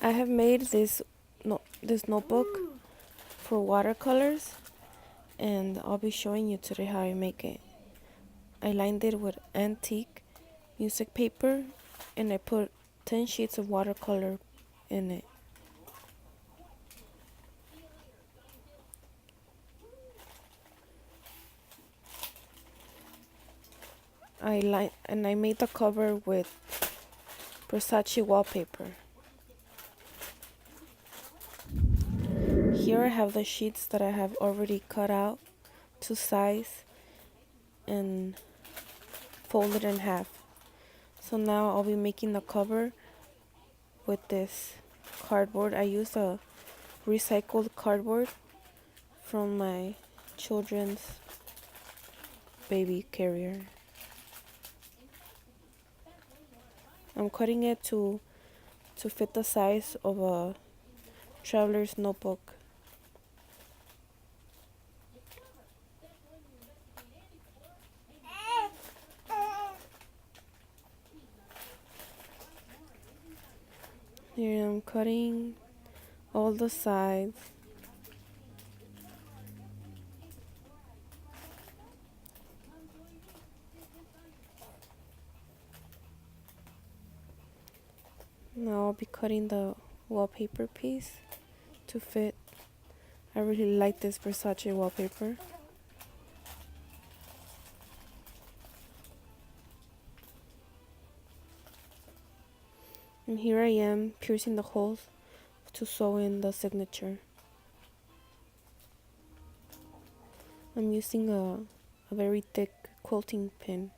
I have made this notebook for watercolors, and I'll be showing you today how I make it. I lined it with antique music paper, and I put 10 sheets of watercolor in it. I made the cover with Versace wallpaper. Here I have the sheets that I have already cut out to size and folded in half. So now I'll be making the cover with this cardboard. I used a recycled cardboard from my children's baby carrier. I'm cutting it to fit the size of a traveler's notebook. Here I'm cutting all the sides. Now I'll be cutting the wallpaper piece to fit. I really like this Versace wallpaper. And here I am piercing the holes to sew in the signature. I'm using a very thick quilting pin.